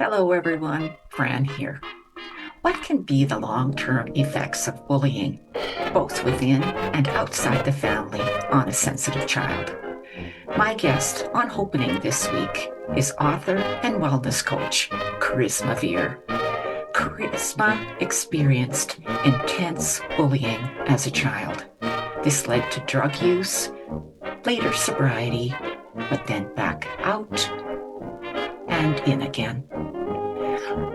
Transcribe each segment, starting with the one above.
Hello, everyone. Fran here. What can be the long term effects of bullying, both within and outside the family, on a sensitive child? My guest on Hopenning this week is author and wellness coach, Kerisma Vere. Kerisma experienced intense bullying as a child. This led to drug use, later sobriety, but then back out and in again.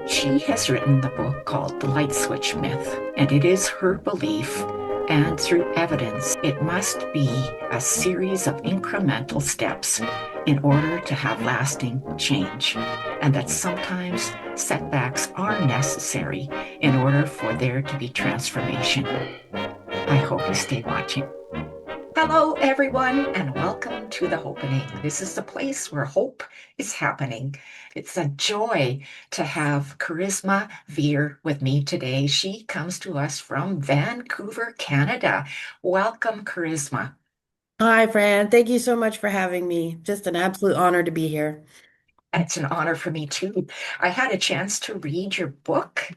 She has written the book called The Light Switch Myth, and it is her belief, and through evidence, it must be a series of incremental steps in order to have lasting change, and that sometimes setbacks are necessary in order for there to be transformation. I hope you stay watching. Hello, everyone, and welcome to the Hopenning. This is the place where hope is happening. It's a joy to have Kerisma Vere with me today. She comes to us from Vancouver, Canada. Welcome, Kerisma. Hi, Fran. Thank you so much for having me. Just an absolute honor to be here. It's an honor for me too. I had a chance to read your book,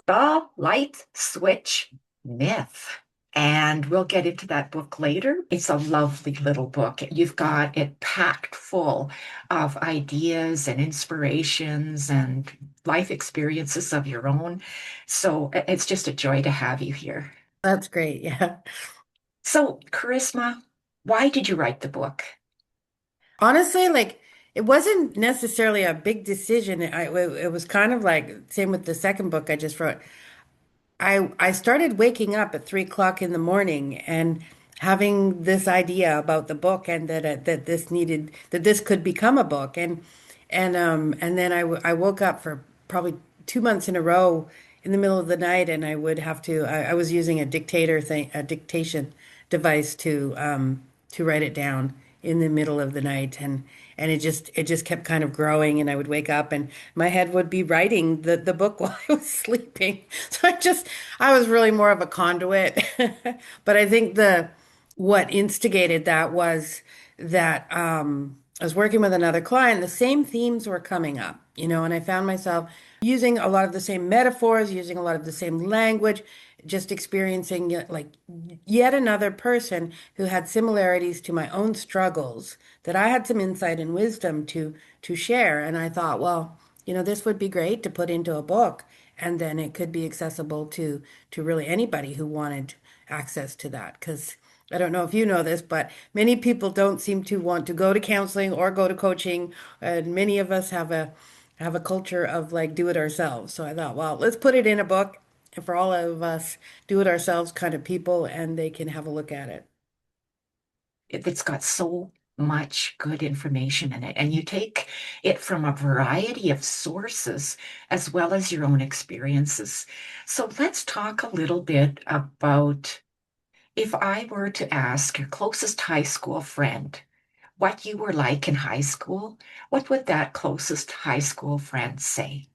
The Light Switch Myth. And we'll get into that book later. It's a lovely little book. You've got it packed full of ideas and inspirations and life experiences of your own. So it's just a joy to have you here. That's great. Yeah. So, Charisma, why did you write the book? Honestly, it wasn't necessarily a big decision. It was kind of like same with the second book I just wrote. I started waking up at 3 o'clock in the morning and having this idea about the book and that this could become a book and then I woke up for probably 2 months in a row in the middle of the night and I was using a dictation device to write it down in the middle of the night and it just kept kind of growing and I would wake up and my head would be writing the book while I was sleeping. So I was really more of a conduit. But I think the what instigated that was that I was working with another client, the same themes were coming up, and I found myself using a lot of the same metaphors, using a lot of the same language, just experiencing like yet another person who had similarities to my own struggles that I had some insight and wisdom to share. And I thought, well, this would be great to put into a book, and then it could be accessible to really anybody who wanted access to that. Because I don't know if you know this, but many people don't seem to want to go to counseling or go to coaching, and many of us have a culture of like do it ourselves. So I thought, well, let's put it in a book and for all of us do it ourselves kind of people, and they can have a look at it. It's got so much good information in it, and you take it from a variety of sources as well as your own experiences. So let's talk a little bit about if I were to ask your closest high school friend what you were like in high school, what would that closest high school friend say?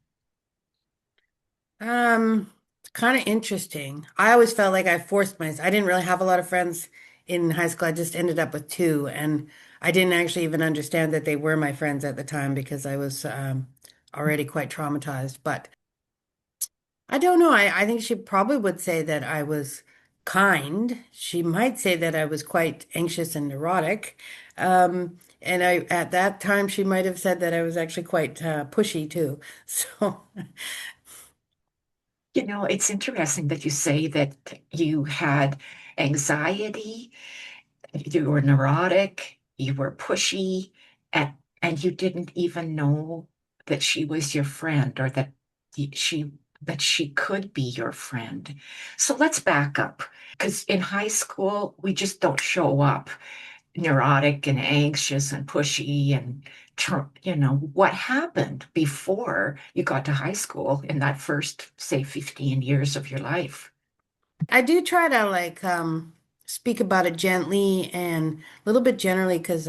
It's kind of interesting. I always felt like I forced myself. I didn't really have a lot of friends in high school. I just ended up with two, and I didn't actually even understand that they were my friends at the time because I was already quite traumatized. But I don't know. I think she probably would say that I was kind. She might say that I was quite anxious and neurotic. And at that time, she might have said that I was actually quite pushy too. So. You know, it's interesting that you say that you had anxiety, you were neurotic, you were pushy, and you didn't even know that she was your friend or that she that she could be your friend. So let's back up because in high school we just don't show up neurotic and anxious and pushy and what happened before you got to high school in that first, say, 15 years of your life. I do try to speak about it gently and a little bit generally because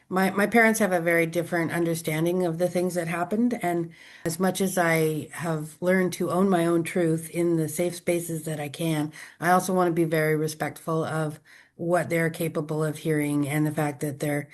my parents have a very different understanding of the things that happened, and as much as I have learned to own my own truth in the safe spaces that I can, I also want to be very respectful of what they're capable of hearing and the fact that they're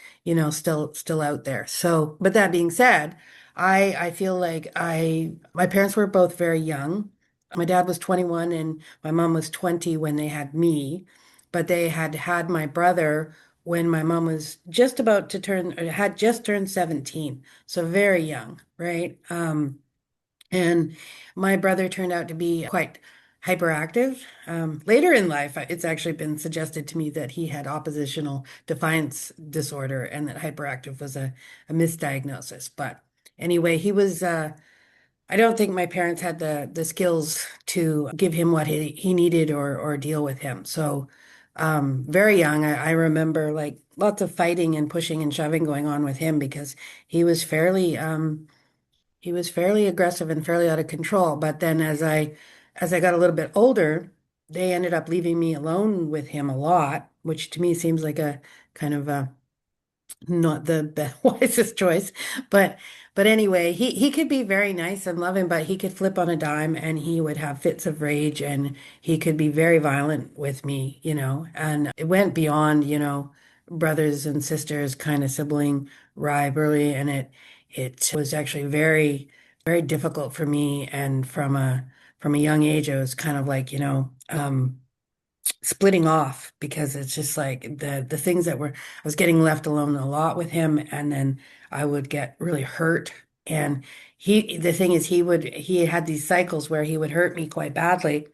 still out there. So, but that being said, I feel like my parents were both very young. My dad was 21 and my mom was 20 when they had me, but they had had my brother when my mom was just about to turn, or had just turned 17. So very young, right? And my brother turned out to be quite hyperactive. Later in life, it's actually been suggested to me that he had oppositional defiance disorder and that hyperactive was a misdiagnosis. But anyway, I don't think my parents had the skills to give him what he needed or deal with him. So very young, I remember like lots of fighting and pushing and shoving going on with him because he was fairly aggressive and fairly out of control. But then as I got a little bit older, they ended up leaving me alone with him a lot, which to me seems like a kind of a not the wisest choice. But anyway, he could be very nice and loving, but he could flip on a dime and he would have fits of rage and he could be very violent with me, and it went beyond, brothers and sisters kind of sibling rivalry, and it was actually very, very difficult for me. And from a young age, I was kind of like, splitting off because it's just like the things that were I was getting left alone a lot with him, and then I would get really hurt. And the thing is he had these cycles where he would hurt me quite badly,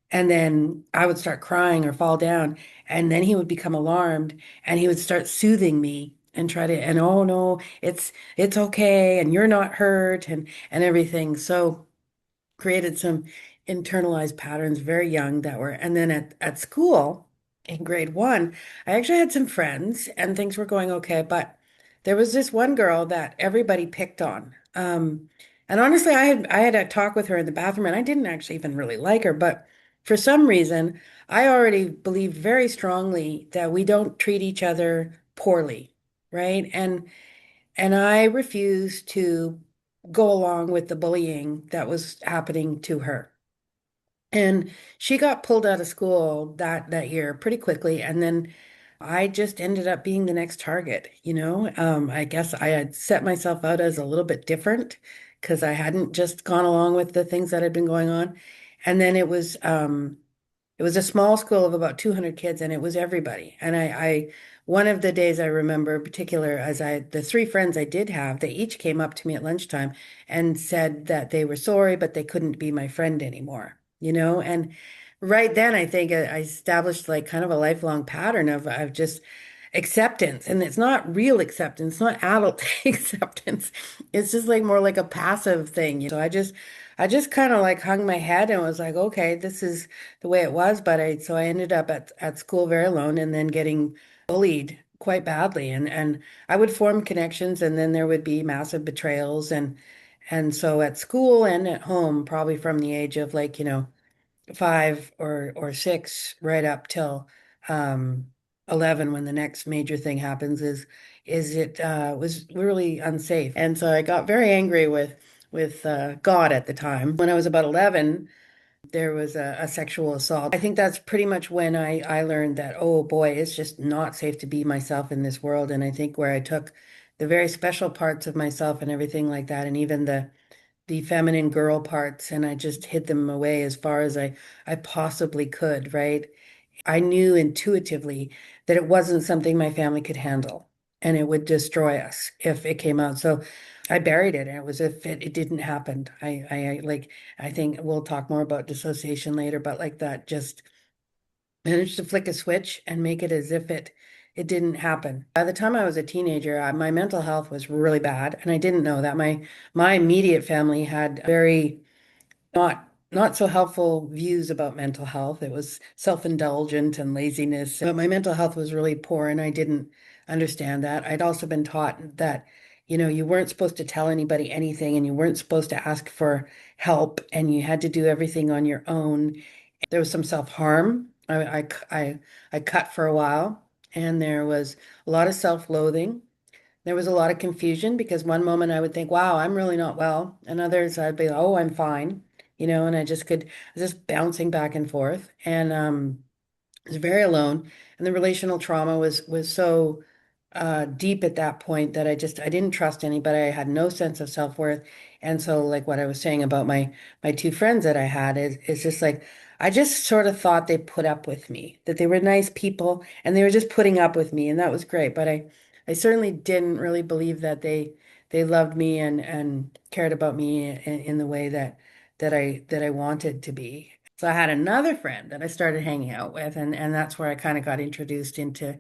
and then I would start crying or fall down, and then he would become alarmed and he would start soothing me and try to, and oh no, it's okay and you're not hurt and everything. So created some internalized patterns very young that were, and then at school in grade one, I actually had some friends and things were going okay, but there was this one girl that everybody picked on. And honestly, I had a talk with her in the bathroom and I didn't actually even really like her, but for some reason, I already believed very strongly that we don't treat each other poorly, right? And I refused to go along with the bullying that was happening to her. And she got pulled out of school that year pretty quickly. And then I just ended up being the next target, I guess I had set myself out as a little bit different because I hadn't just gone along with the things that had been going on. And then it was a small school of about 200 kids, and it was everybody. And one of the days I remember in particular, the three friends I did have, they each came up to me at lunchtime and said that they were sorry, but they couldn't be my friend anymore. And right then, I think I established like kind of a lifelong pattern of just acceptance. And it's not real acceptance, it's not adult acceptance. It's just like more like a passive thing. So I just kind of like hung my head and was like, okay, this is the way it was. So I ended up at school very alone and then getting bullied quite badly. And I would form connections and then there would be massive betrayals. And so at school and at home, probably from the age of like, 5 or 6 right up till um 11 when the next major thing happens is it was really unsafe. And so I got very angry with God at the time. When I was about 11, there was a sexual assault. I think that's pretty much when I learned that, oh boy, it's just not safe to be myself in this world. And I think where I took the very special parts of myself and everything like that, and even the feminine girl parts, and I just hid them away as far as I possibly could, right? I knew intuitively that it wasn't something my family could handle and it would destroy us if it came out. So I buried it and it was if it didn't happen. I think we'll talk more about dissociation later, but like that just managed to flick a switch and make it as if it didn't happen. By the time I was a teenager, my mental health was really bad, and I didn't know that. My immediate family had very not so helpful views about mental health. It was self-indulgent and laziness. But my mental health was really poor and I didn't understand that. I'd also been taught that, you weren't supposed to tell anybody anything and you weren't supposed to ask for help and you had to do everything on your own. There was some self-harm. I cut for a while and there was a lot of self-loathing. There was a lot of confusion because one moment I would think, wow, I'm really not well. And others I'd be, oh, I'm fine. And I was just bouncing back and forth. And I was very alone. And the relational trauma was so deep at that point that I didn't trust anybody. I had no sense of self-worth. And so like what I was saying about my two friends that I had is just like I just sort of thought they put up with me, that they were nice people and they were just putting up with me, and that was great. But I certainly didn't really believe that they loved me and cared about me in the way that I wanted to be. So I had another friend that I started hanging out with, and that's where I kind of got introduced into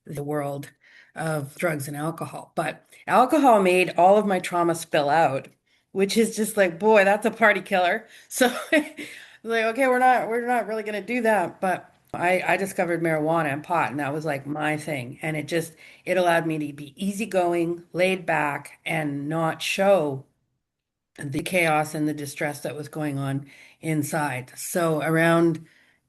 the world of drugs and alcohol. But alcohol made all of my trauma spill out, which is just like, boy, that's a party killer. So like, okay, we're not really gonna do that. But I discovered marijuana and pot, and that was like my thing. And it allowed me to be easygoing, laid back, and not show the chaos and the distress that was going on inside. So around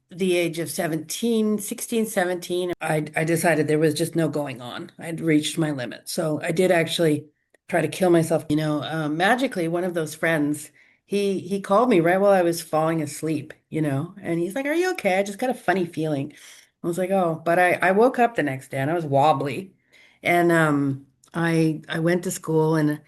the age of 17, 16, 17, I decided there was just no going on. I'd reached my limit. So I did actually try to kill myself. Magically, one of those friends, he called me right while I was falling asleep, and he's like, "Are you okay? I just got a funny feeling." I was like, "Oh," but I woke up the next day and I was wobbly. And I went to school, and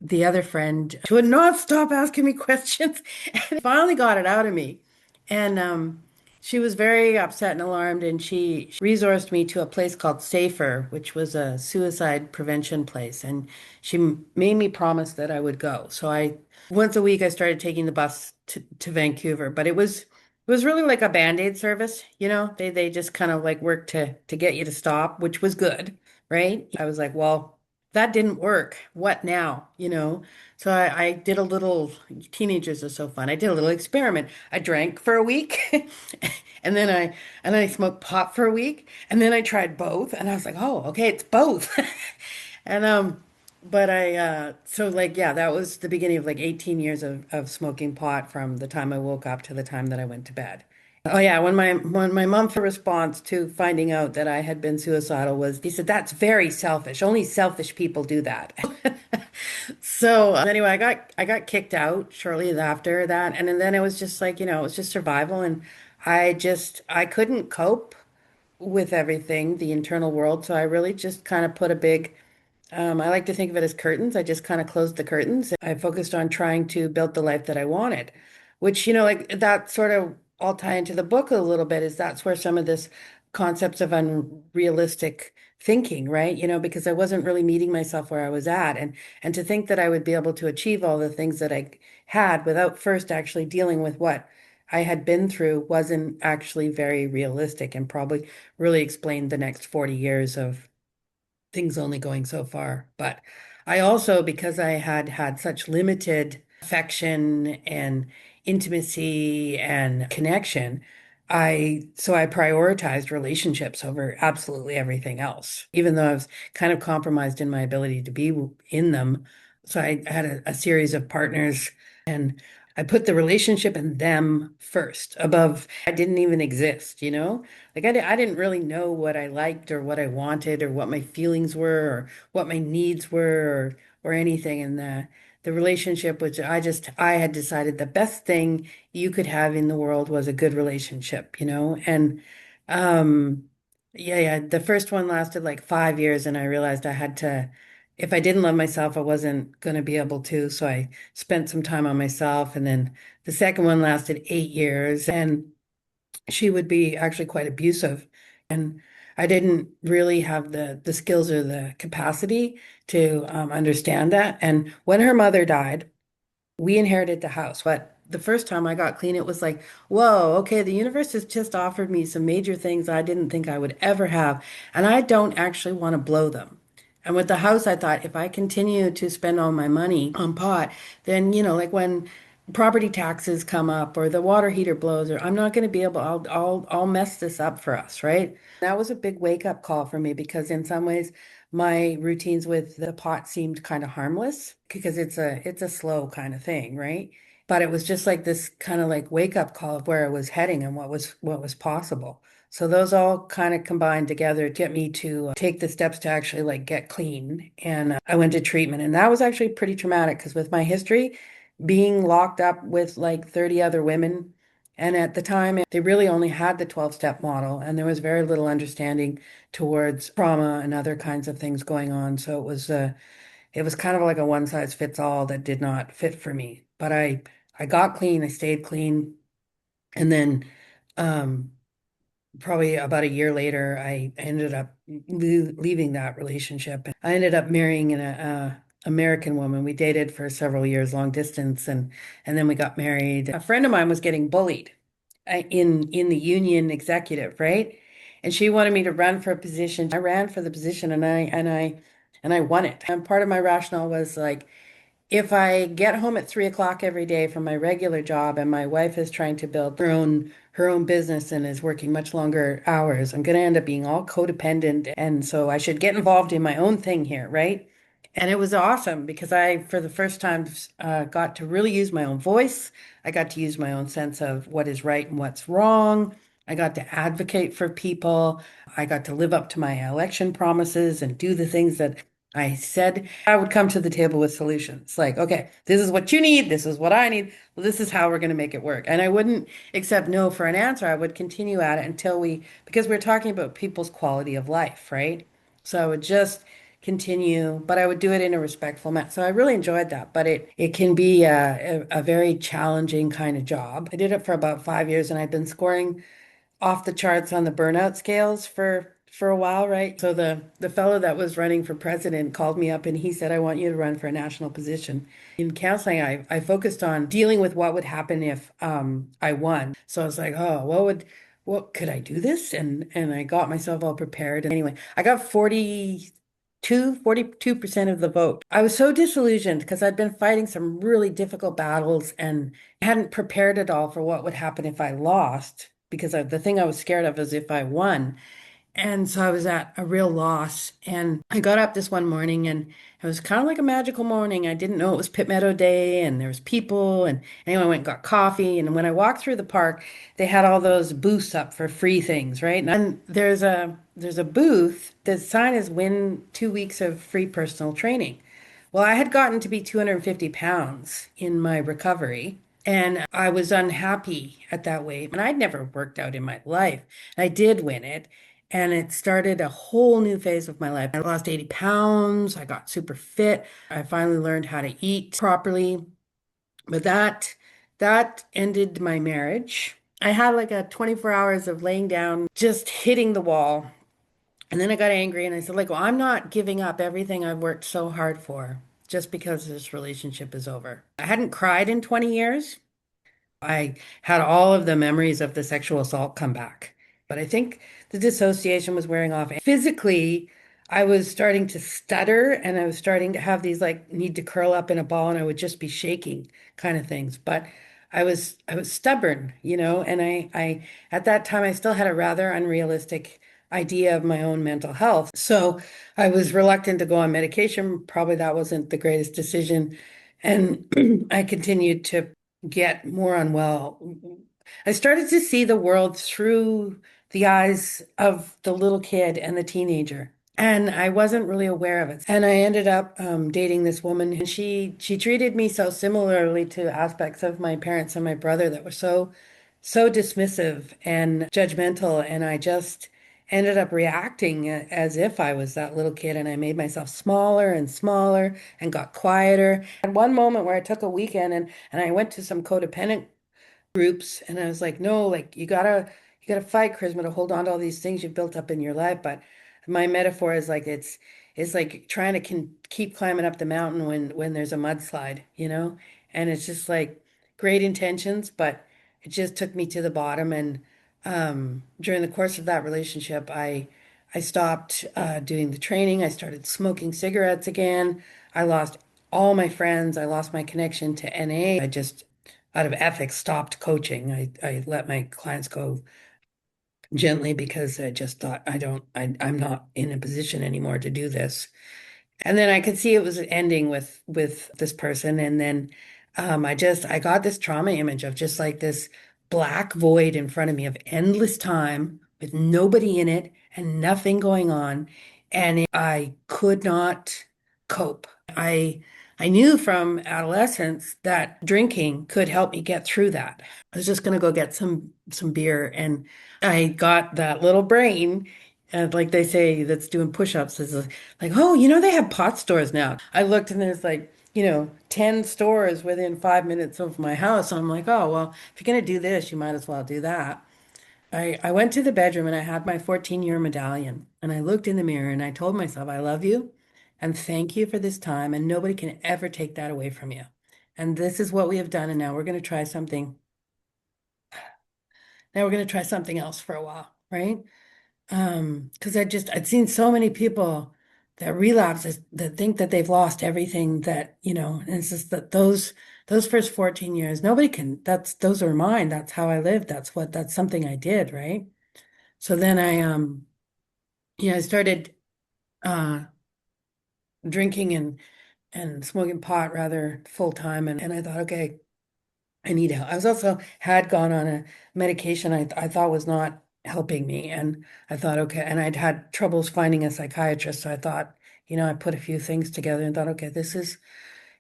the other friend would not stop asking me questions. And finally got it out of me. And she was very upset and alarmed, and she resourced me to a place called Safer, which was a suicide prevention place. And she made me promise that I would go. So once a week, I started taking the bus to Vancouver, but it was really like a Band-Aid service, They just kind of like worked to get you to stop, which was good, right? I was like, well, that didn't work. What now? So I did a little, teenagers are so fun. I did a little experiment. I drank for a week and then I smoked pot for a week, and then I tried both, and I was like, oh, okay, it's both. And but so like yeah, that was the beginning of like 18 years of smoking pot from the time I woke up to the time that I went to bed. Oh yeah, when my mom's response to finding out that I had been suicidal was, he said, "That's very selfish. Only selfish people do that." So anyway, I got kicked out shortly after that, and then it was just like, it was just survival, and I couldn't cope with everything, the internal world. So I really just kind of put a big I like to think of it as curtains. I just kind of closed the curtains. I focused on trying to build the life that I wanted, which, like that sort of all tie into the book a little bit, is that's where some of this concepts of unrealistic thinking, right? Because I wasn't really meeting myself where I was at, and to think that I would be able to achieve all the things that I had without first actually dealing with what I had been through wasn't actually very realistic, and probably really explained the next 40 years of things only going so far. But I also, because I had had such limited affection and intimacy and connection, I prioritized relationships over absolutely everything else, even though I was kind of compromised in my ability to be in them. So I had a series of partners, and I put the relationship and them first above, I didn't even exist. Like I didn't really know what I liked or what I wanted or what my feelings were or what my needs were or anything. And the relationship, which I had decided the best thing you could have in the world was a good relationship. And um yeah, the first one lasted like 5 years, and I realized I had to, if I didn't love myself, I wasn't going to be able to. So I spent some time on myself. And then the second one lasted 8 years, and she would be actually quite abusive. And I didn't really have the skills or the capacity to understand that. And when her mother died, we inherited the house. But the first time I got clean, it was like, whoa, okay, the universe has just offered me some major things I didn't think I would ever have. And I don't actually want to blow them. And with the house, I thought, if I continue to spend all my money on pot, then, like when property taxes come up or the water heater blows, or I'm not going to be able, I'll mess this up for us, right? That was a big wake up call for me, because in some ways my routines with the pot seemed kind of harmless, because it's a slow kind of thing, right? But it was just like this kind of like wake up call of where I was heading and what was possible. So those all kind of combined together to get me to take the steps to actually like get clean. And I went to treatment, and that was actually pretty traumatic, because with my history, being locked up with like 30 other women And at the time, they really only had the 12-step model, and there was very little understanding towards trauma and other kinds of things going on. So it was kind of like a one size fits all that did not fit for me. But I got clean, I stayed clean, and then um, probably about a year later, I ended up leaving that relationship. I ended up marrying an American woman. We dated for several years, long distance, and then we got married. A friend of mine was getting bullied in the union executive, right? And she wanted me to run for a position. I ran for the position, and I won it. And part of my rationale was like, if I get home at 3 o'clock every day from my regular job and my wife is trying to build her own business and is working much longer hours, I'm going to end up being all codependent. And so I should get involved in my own thing here, right? And it was awesome because I, for the first time, got to really use my own voice. I got to use my own sense of what is right and what's wrong. I got to advocate for people. I got to live up to my election promises and do the things that I said. I would come to the table with solutions like, okay, this is what you need. This is what I need. Well, this is how we're going to make it work. And I wouldn't accept no for an answer. I would continue at it until because we're talking about people's quality of life, right? So I would just continue, but I would do it in a respectful manner. So I really enjoyed that, but it can be a very challenging kind of job. I did it for about 5 years and I've been scoring off the charts on the burnout scales for a while, right? So the fellow that was running for president called me up and he said, I want you to run for a national position. In counseling, I focused on dealing with what would happen if I won. So I was like, oh, what could I do this? And I got myself all prepared. And anyway, I got 42% of the vote. I was so disillusioned because I'd been fighting some really difficult battles and hadn't prepared at all for what would happen if I lost because the thing I was scared of is if I won. And so I was at a real loss. And I got up this one morning and it was kind of like a magical morning. I didn't know it was Pit Meadow Day and there was people and anyway, I went and got coffee. And when I walked through the park, they had all those booths up for free things, right? And there's a booth. The sign is win 2 weeks of free personal training. Well, I had gotten to be 250 pounds in my recovery, and I was unhappy at that weight. And I'd never worked out in my life. I did win it, and it started a whole new phase of my life. I lost 80 pounds. I got super fit. I finally learned how to eat properly. But that ended my marriage. I had like a 24 hours of laying down, just hitting the wall. And then I got angry and I said, like, well, I'm not giving up everything I've worked so hard for just because this relationship is over. I hadn't cried in 20 years. I had all of the memories of the sexual assault come back. But I think the dissociation was wearing off. Physically, I was starting to stutter and I was starting to have these like need to curl up in a ball and I would just be shaking kind of things. But I was stubborn, and I at that time I still had a rather unrealistic idea of my own mental health. So I was reluctant to go on medication. Probably that wasn't the greatest decision. And I continued to get more unwell. I started to see the world through the eyes of the little kid and the teenager. And I wasn't really aware of it. And I ended up dating this woman, and she treated me so similarly to aspects of my parents and my brother that were so dismissive and judgmental. And I just ended up reacting as if I was that little kid, and I made myself smaller and smaller and got quieter. And one moment where I took a weekend and I went to some codependent groups and I was like, no, like you gotta fight, Charisma, to hold on to all these things you've built up in your life. But my metaphor is like it's like trying to keep climbing up the mountain when there's a mudslide, And it's just like great intentions, but it just took me to the bottom. And during the course of that relationship, I stopped doing the training. I started smoking cigarettes again. I lost all my friends. I lost my connection to NA. I just out of ethics, stopped coaching. I let my clients go gently because I just thought I'm not in a position anymore to do this. And then I could see it was ending with this person. And then I got this trauma image of just like this black void in front of me of endless time with nobody in it and nothing going on. And I could not cope. I I knew from adolescence that drinking could help me get through that. I was just going to go get some beer, and I got that little brain, and like they say, that's doing push-ups is like, oh, they have pot stores now. I looked and there's like, 10 stores within 5 minutes of my house. I'm like, oh, well, if you're going to do this, you might as well do that. I went to the bedroom and I had my 14-year medallion and I looked in the mirror and I told myself, I love you and thank you for this time and nobody can ever take that away from you. And this is what we have done and now we're going to try something. Now we're going to try something else for a while, right? Because I'd seen so many people that relapse that think that they've lost everything that, and it's just that those first 14 years, nobody can, those are mine. That's how I lived. That's something I did, right? So then I started uh drinking and smoking pot rather full time and I thought, okay, I need help. I was also had gone on a medication I thought was not helping me and I thought, okay, and I'd had troubles finding a psychiatrist, so I thought, I put a few things together and thought, okay, this is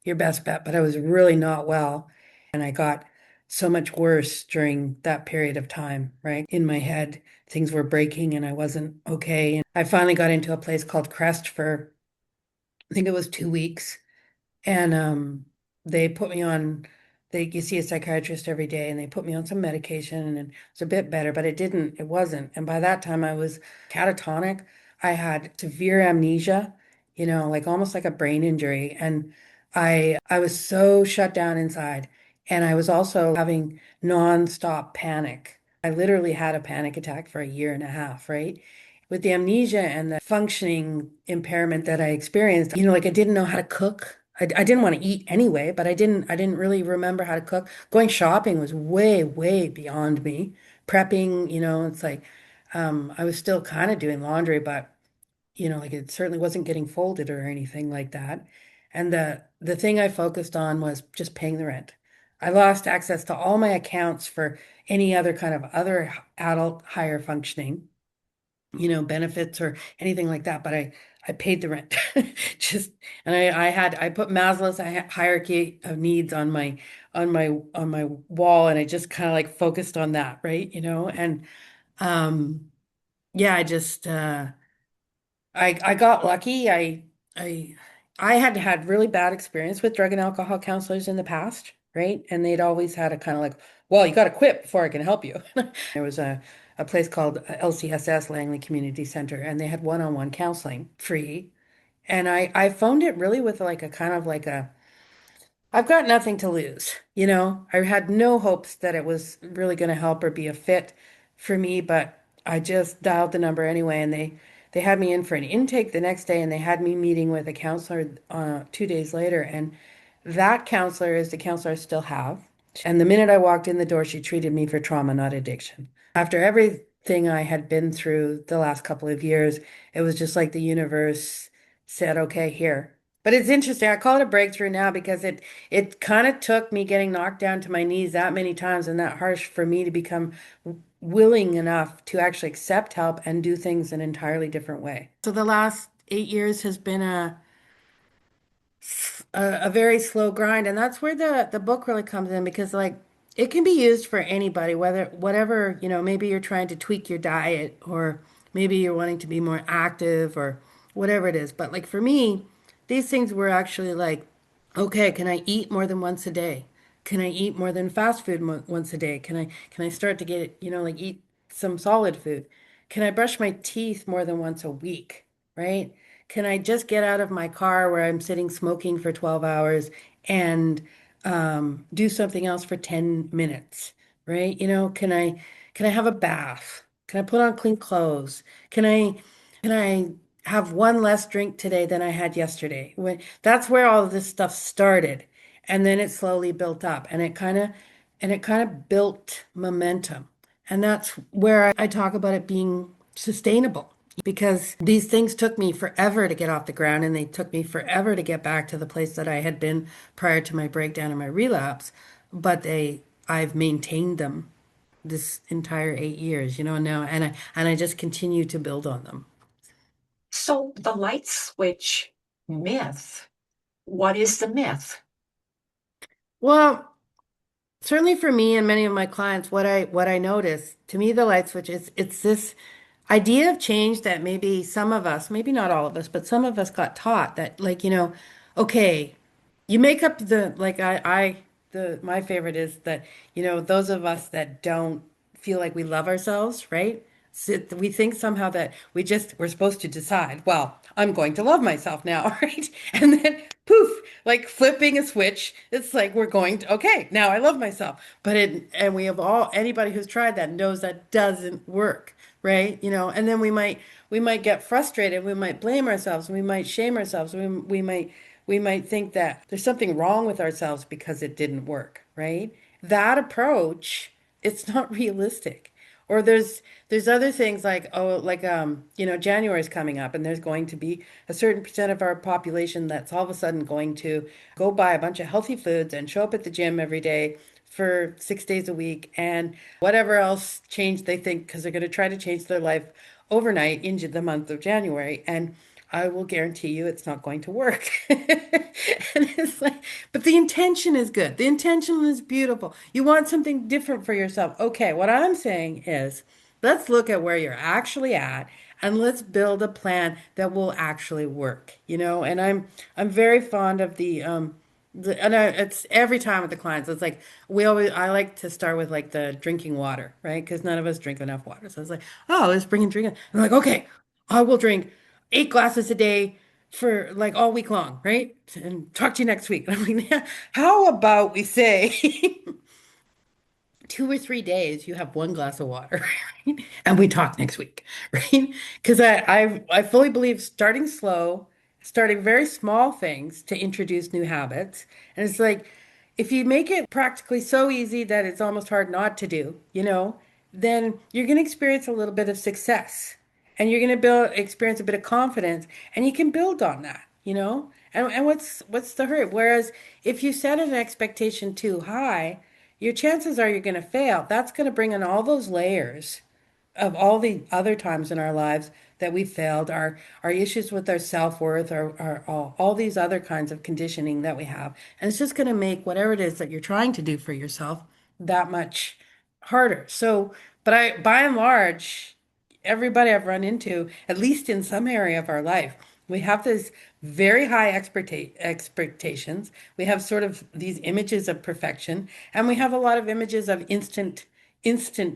your best bet, but I was really not well and I got so much worse during that period of time, right? In my head, things were breaking and I wasn't okay. And I finally got into a place called Crest for, I think it was 2 weeks. And they put me on, you see a psychiatrist every day, and they put me on some medication, and it was a bit better, but it wasn't. And by that time, I was catatonic. I had severe amnesia, like almost like a brain injury. And I was so shut down inside. And I was also having nonstop panic. I literally had a panic attack for a year and a half, right? With the amnesia and the functioning impairment that I experienced, like I didn't know how to cook. I didn't want to eat anyway, but I didn't really remember how to cook. Going shopping was way, way beyond me. Prepping, it's like I was still kind of doing laundry, but like it certainly wasn't getting folded or anything like that. And the thing I focused on was just paying the rent. I lost access to all my accounts for any other kind of other adult higher functioning, benefits or anything like that, but I paid the rent. Just and I put Maslow's hierarchy of needs on my wall and I just kind of like focused on that, right? And um yeah, I got lucky. I I had had really bad experience with drug and alcohol counselors in the past, right? And they'd always had a kind of like, well, you got to quit before I can help you. There was a place called LCSS, Langley Community Center, and they had one-on-one counseling free. And I phoned it really with like a kind of like a I've got nothing to lose. I had no hopes that it was really going to help or be a fit for me, but I just dialed the number anyway, and they had me in for an intake the next day, and they had me meeting with a counselor 2 days later, and that counselor is the counselor I still have. And the minute I walked in the door, she treated me for trauma, not addiction. After everything I had been through the last couple of years, it was just like the universe said, okay, here. But it's interesting. I call it a breakthrough now because it kind of took me getting knocked down to my knees that many times and that harsh for me to become willing enough to actually accept help and do things an entirely different way. So the last 8 years has been a very slow grind, and that's where the book really comes in because like it can be used for anybody, whether whatever, maybe you're trying to tweak your diet or maybe you're wanting to be more active or whatever it is. But like for me, these things were actually like, okay, can I eat more than once a day? Can I eat more than fast food once a day? Can I start to get, like eat some solid food? Can I brush my teeth more than once a week? Right? Can I just get out of my car where I'm sitting smoking for 12 hours and do something else for 10 minutes? Right? Can I have a bath? Can I put on clean clothes? Can I have one less drink today than I had yesterday? That's where all of this stuff started. And then it slowly built up and it kind of built momentum. And that's where I talk about it being sustainable because these things took me forever to get off the ground and they took me forever to get back to the place that I had been prior to my breakdown and my relapse. But I've maintained them this entire 8 years, now, and I just continue to build on them. So the light switch myth What is the myth? Well, certainly for me and many of my clients, what I notice, to me, the light switch is it's this idea of change that maybe some of us, maybe not all of us, but some of us got taught that, like, okay, you make up the like the my favorite is that, those of us that don't feel like we love ourselves, right? So we think somehow that we're supposed to decide, well, I'm going to love myself now, right? And then poof, like flipping a switch, it's like we're going to, okay, now I love myself. And we have anybody who's tried that knows that doesn't work, right? And then we might get frustrated, we might blame ourselves, we might shame ourselves, we might think that there's something wrong with ourselves because it didn't work, right? That approach, it's not realistic. Or there's other things like, oh, like January is coming up and there's going to be a certain percent of our population that's all of a sudden going to go buy a bunch of healthy foods and show up at the gym every day for 6 days a week and whatever else change they think, because they're going to try to change their life overnight into the month of January. And I will guarantee you it's not going to work. And it's like, but the intention is good. The intention is beautiful. You want something different for yourself. Okay, what I'm saying is let's look at where you're actually at and let's build a plan that will actually work, And I'm very fond of it's every time with the clients. It's like I like to start with like the drinking water, right? Because none of us drink enough water. So it's like, oh, let's bring in drinking. I'm like, okay, I will drink 8 glasses a day for like all week long, right? And talk to you next week. I'm like, yeah, how about we say 2 or 3 days, you have 1 glass of water, right? And we talk next week, right? Because I fully believe starting slow, starting very small things to introduce new habits. And it's like, if you make it practically so easy that it's almost hard not to do, then you're going to experience a little bit of success and you're going to experience a bit of confidence and you can build on that. And what's the hurt? Whereas if you set an expectation too high, your chances are you're going to fail. That's going to bring in all those layers of all the other times in our lives that we failed, our issues with our self-worth, all these other kinds of conditioning that we have. And it's just going to make whatever it is that you're trying to do for yourself that much harder. So, but by and large, everybody I've run into, at least in some area of our life, we have this very high expectations. We have sort of these images of perfection, and we have a lot of images of instant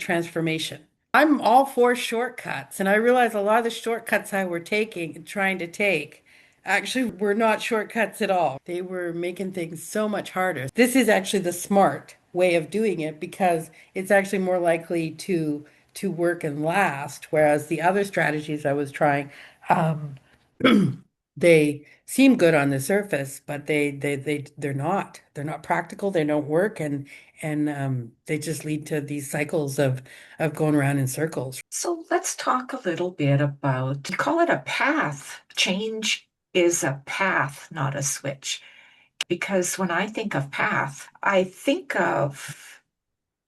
transformation. I'm all for shortcuts, and I realize a lot of the shortcuts I were trying to take, actually were not shortcuts at all. They were making things so much harder. This is actually the smart way of doing it because it's actually more likely to work and last, whereas the other strategies I was trying, um, they seem good on the surface, but they're not. They're not practical. They don't work, and they just lead to these cycles of going around in circles. So let's talk a little bit about, you call it a path. Change is a path, not a switch. Because when I think of path, I think of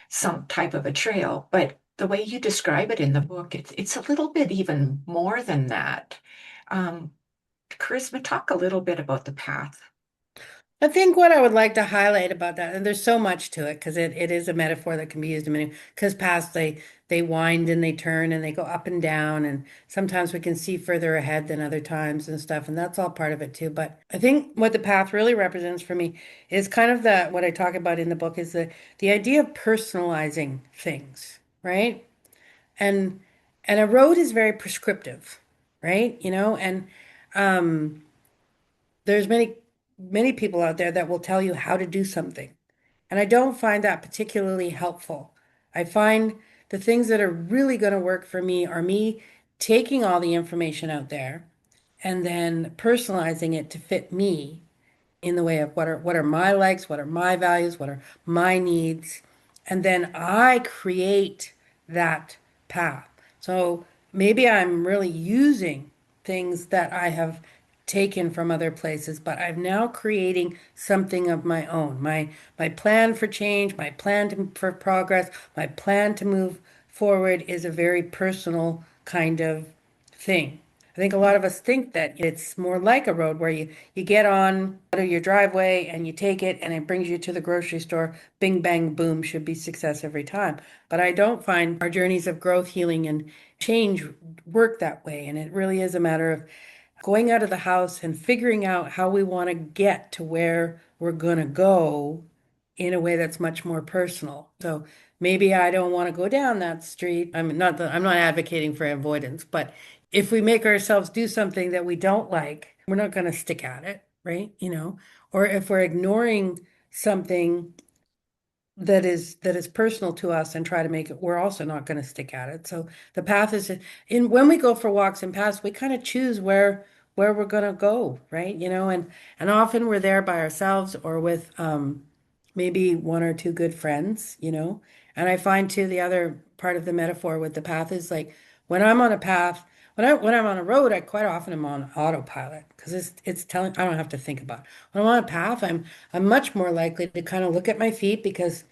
some type of a trail, but the way you describe it in the book, it's a little bit even more than that. Um, Charisma, talk a little bit about the path. I think what I would like to highlight about that, and there's so much to it because it is a metaphor that can be used in many, because paths they wind and they turn and they go up and down, and sometimes we can see further ahead than other times and stuff, and that's all part of it too. But I think what the path really represents for me is kind of what I talk about in the book is the idea of personalizing things, right? And and a road is very prescriptive, right? And there's many people out there that will tell you how to do something. And I don't find that particularly helpful. I find the things that are really going to work for me are me taking all the information out there and then personalizing it to fit me in the way of what are my likes, what are my values, what are my needs, and then I create that path. So maybe I'm really using things that I have taken from other places, but I'm now creating something of my own. My plan for change, for progress, my plan to move forward is a very personal kind of thing. think a lot of us think that it's more like a road where you get on out of your driveway and you take it and it brings you to the grocery store. Bing, bang, boom, should be success every time. But I don't find our journeys of growth, healing, and change work that way. And it really is a matter of going out of the house and figuring out how we want to get to where we're going to go in a way that's much more personal. So maybe I don't want to go down that street. I'm not advocating for avoidance, but if we make ourselves do something that we don't like, we're not going to stick at it, right? Or if we're ignoring something that is personal to us and try to make it, we're also not going to stick at it. So the path is in when we go for walks and paths, we kind of choose where we're going to go, right? And often we're there by ourselves or with maybe one or two good friends. And I find too the other part of the metaphor with the path is like when I'm on a path, when I'm on a road, I quite often am on autopilot because it's telling I don't have to think about it. When I'm on a path, I'm much more likely to kind of look at my feet because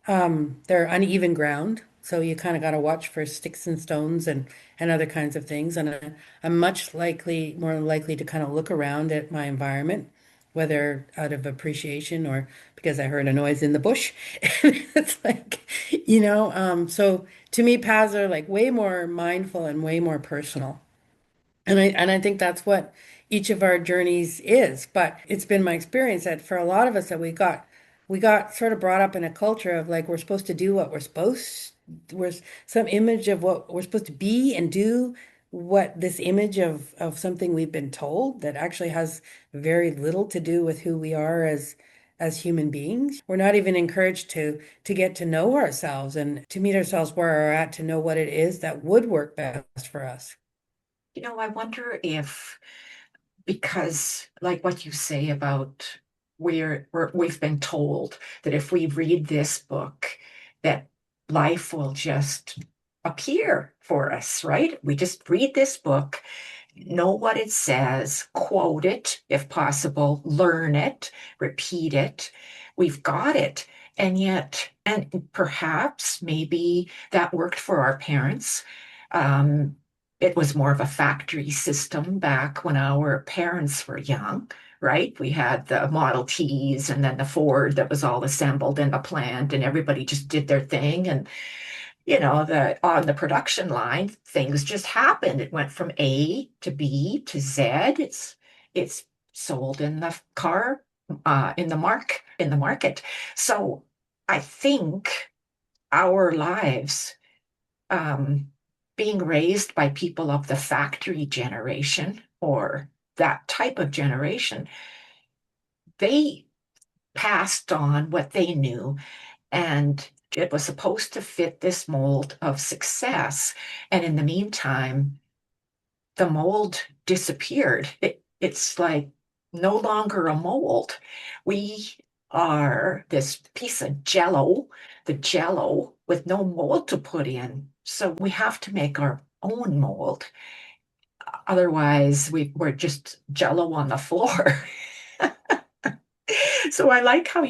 they're uneven ground, so you kind of got to watch for sticks and stones and other kinds of things. And I'm more likely to kind of look around at my environment, whether out of appreciation or because I heard a noise in the bush. It's like, so to me, paths are like way more mindful and way more personal. And I think that's what each of our journeys is. But it's been my experience that for a lot of us that we got sort of brought up in a culture of like we're supposed to do what we're some image of what we're supposed to be and do what this image of something we've been told that actually has very little to do with who we are as human beings. We're not even encouraged to get to know ourselves and to meet ourselves where we're at to know what it is that would work best for us. I wonder if, because like what you say about we've been told that if we read this book, that life will just appear for us, right? We just read this book, know what it says, quote it if possible, learn it, repeat it. We've got it. And yet, and perhaps maybe that worked for our parents. Um, it was more of a factory system back when our parents were young, right? We had the Model Ts and then the Ford that was all assembled in the plant, and everybody just did their thing. And the on the production line, things just happened. It went from A to B to Z. It's sold in the car, in the market. So I think our lives, um, being raised by people of the factory generation or that type of generation, they passed on what they knew, and it was supposed to fit this mold of success. And in the meantime, the mold disappeared. It's like no longer a mold. We are this piece of jello, the jello with no mold to put in. So we have to make our own mold. Otherwise, we're just jello on the floor. So I like how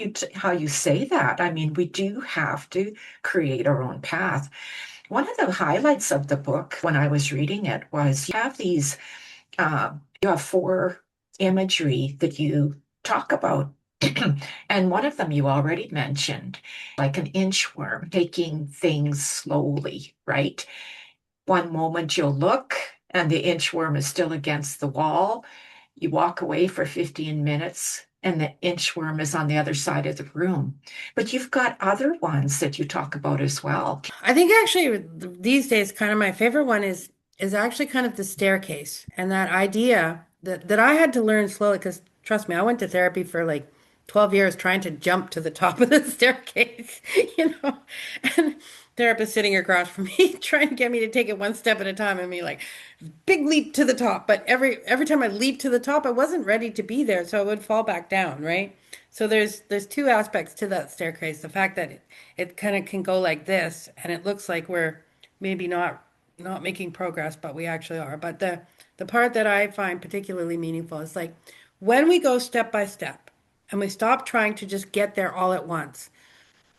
you say that. I mean, we do have to create our own path. One of the highlights of the book when I was reading it was you have four imagery that you talk about. And one of them you already mentioned, like an inchworm, taking things slowly, right? One moment you'll look and the inchworm is still against the wall. You walk away for 15 minutes and the inchworm is on the other side of the room. But you've got other ones that you talk about as well. I think actually these days, kind of my favorite one is actually kind of the staircase and that idea that I had to learn slowly because trust me, I went to therapy for like 12 years trying to jump to the top of the staircase, you know, and therapist sitting across from me trying to get me to take it one step at a time and me like big leap to the top. But every time I leaped to the top, I wasn't ready to be there, so I would fall back down, right? So there's two aspects to that staircase. The fact that it kind of can go like this, and it looks like we're maybe not making progress, but we actually are. But the part that I find particularly meaningful is like when we go step by step and we stop trying to just get there all at once.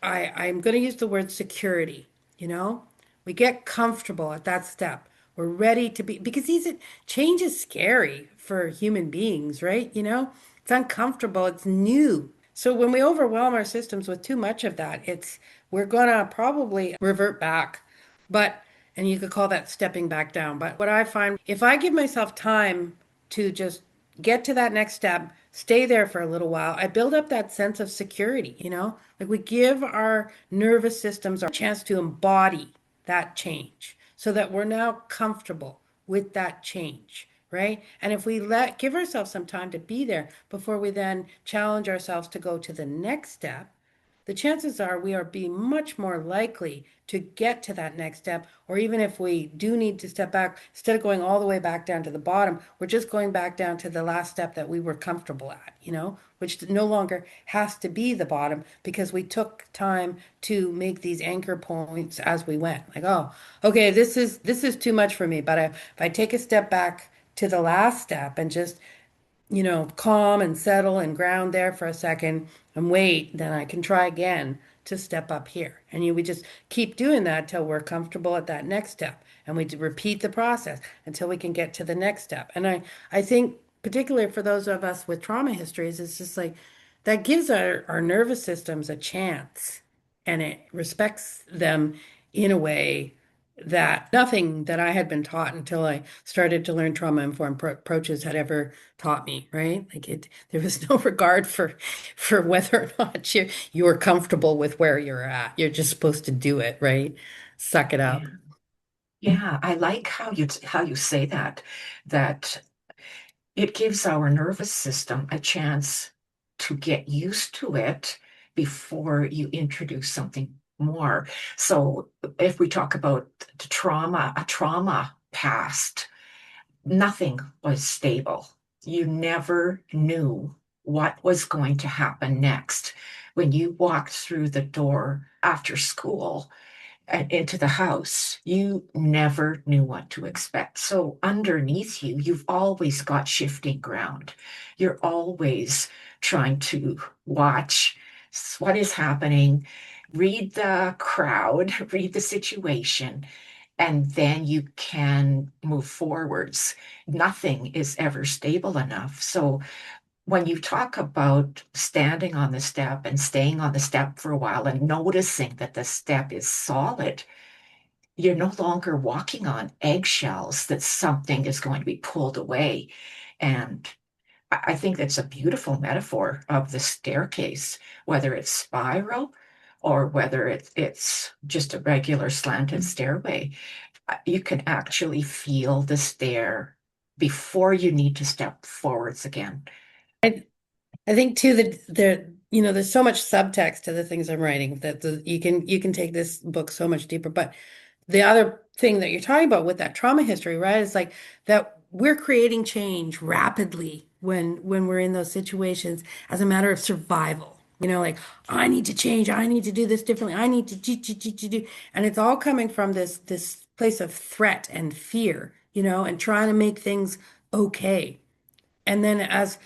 I'm going to use the word security, you know? We get comfortable at that step. We're ready to be, because change is scary for human beings, right? It's uncomfortable, it's new. So when we overwhelm our systems with too much of that, we're gonna probably revert back. But, and you could call that stepping back down. But what I find, if I give myself time to just get to that next step, stay there for a little while, I build up that sense of security. Like we give our nervous systems a chance to embody that change so that we're now comfortable with that change, right? And if we give ourselves some time to be there before we then challenge ourselves to go to the next step, the chances are we are being much more likely to get to that next step. Or even if we do need to step back, instead of going all the way back down to the bottom, we're just going back down to the last step that we were comfortable at, which no longer has to be the bottom because we took time to make these anchor points as we went. Like, oh, okay, this is too much for me. But if I take a step back to the last step and just calm and settle and ground there for a second and wait, then I can try again to step up here. And we just keep doing that till we're comfortable at that next step. And we repeat the process until we can get to the next step. And I think, particularly for those of us with trauma histories, it's just like that gives our nervous systems a chance and it respects them in a way that nothing that I had been taught until I started to learn trauma-informed approaches had ever taught me, right? There was no regard for whether or not you're comfortable with where you're at. You're just supposed to do it, right? Suck it Yeah. up. Yeah, I like how you say that it gives our nervous system a chance to get used to it before you introduce something more. So if we talk about the trauma, a trauma past, nothing was stable. You never knew what was going to happen next. When you walked through the door after school, and into the house, you never knew what to expect. So underneath you, you've always got shifting ground. You're always trying to watch what is happening, read the crowd, read the situation, and then you can move forwards. Nothing is ever stable enough. So when you talk about standing on the step and staying on the step for a while and noticing that the step is solid, you're no longer walking on eggshells, that something is going to be pulled away. And I think that's a beautiful metaphor of the staircase, whether it's spiral or whether it's just a regular slanted stairway. You can actually feel the stair before you need to step forwards again. I think too that there's so much subtext to the things I'm writing that you can take this book so much deeper. But the other thing that you're talking about with that trauma history, right, is like that we're creating change rapidly when we're in those situations as a matter of survival. Like I need to change, I need to do this differently, I need to do, and it's all coming from this place of threat and fear, and trying to make things okay. And then as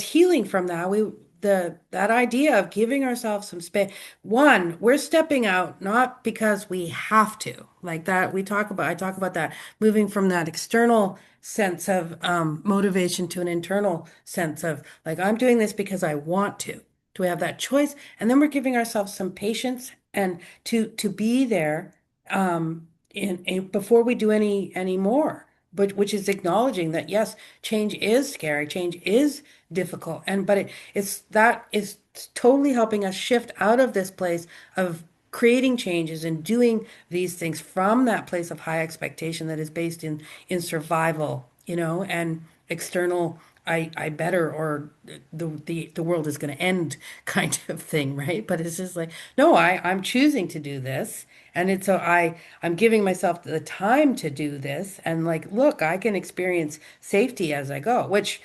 healing from that, that idea of giving ourselves some space. One, we're stepping out not because we have to, like that I talk about that, moving from that external sense of motivation to an internal sense of like I'm doing this because I want to. Do we have that choice? And then we're giving ourselves some patience and to be there before we do any more, but which is acknowledging that yes, change is scary, change is difficult, it's that is totally helping us shift out of this place of creating changes and doing these things from that place of high expectation that is based in survival, and external I better, or the world is going to end kind of thing, right? But it's just like, no, I'm choosing to do this. And it's so I'm giving myself the time to do this. And like, look, I can experience safety as I go, which,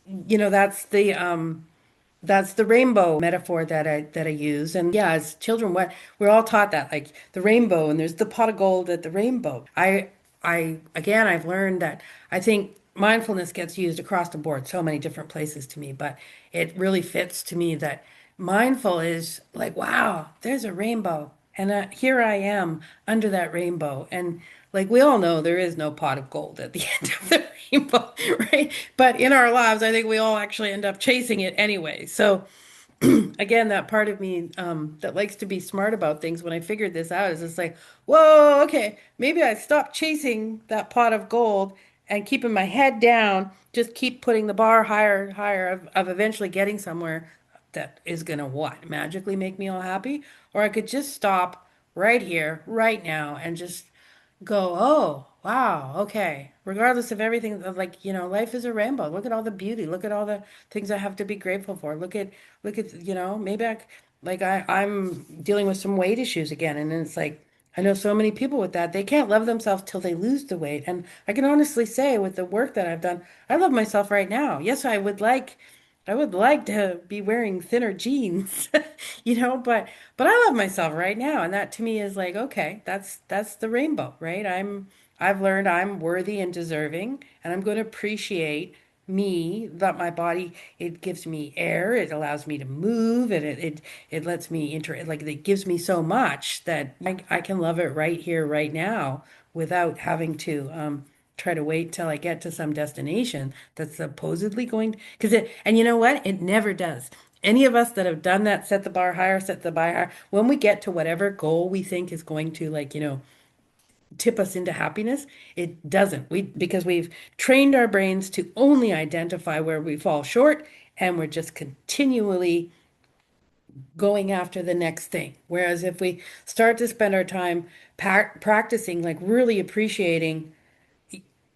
that's the rainbow metaphor that I use. And yeah, as children, what we're all taught that like the rainbow and there's the pot of gold at the rainbow. I've learned that I think mindfulness gets used across the board, so many different places to me, but it really fits to me that mindful is like, wow, there's a rainbow And here I am under that rainbow. And like we all know, there is no pot of gold at the end of the rainbow, right? But in our lives, I think we all actually end up chasing it anyway. So again, that part of me that likes to be smart about things, when I figured this out, is just like, whoa, okay, maybe I stop chasing that pot of gold and keeping my head down, just keep putting the bar higher and higher of eventually getting somewhere that is gonna what? Magically make me all happy? Or I could just stop right here, right now, and just go, oh, wow, okay. Regardless of everything, like, life is a rainbow. Look at all the beauty. Look at all the things I have to be grateful for. Look at, maybe I'm dealing with some weight issues again. And then it's like, I know so many people with that. They can't love themselves till they lose the weight. And I can honestly say with the work that I've done, I love myself right now. Yes, I would like to be wearing thinner jeans, but I love myself right now, and that to me is like, okay, that's the rainbow, right? I've learned I'm worthy and deserving, and I'm going to appreciate me, that my body, it gives me air, it allows me to move, and it lets me like it gives me so much that I can love it right here, right now, without having to try to wait till I get to some destination that's supposedly going because and you know what? It never does. Any of us that have done that, set the bar higher, when we get to whatever goal we think is going to like, tip us into happiness, it doesn't. Because we've trained our brains to only identify where we fall short and we're just continually going after the next thing. Whereas if we start to spend our time practicing, like really appreciating,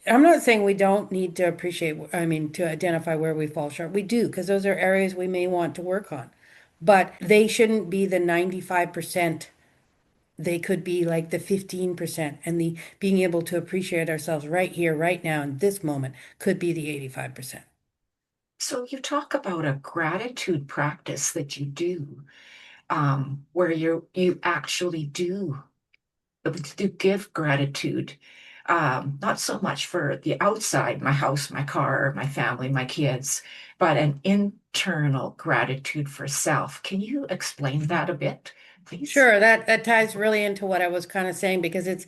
I'm not saying we don't need to appreciate, I mean, to identify where we fall short. We do, because those are areas we may want to work on. But they shouldn't be the 95%. They could be like the 15%. And the being able to appreciate ourselves right here, right now, in this moment could be the 85%. So you talk about a gratitude practice that you do, where you actually do give gratitude, not so much for the outside, my house, my car, my family, my kids, but an internal gratitude for self. Can you explain that a bit, please? Sure, that ties really into what I was kind of saying because it's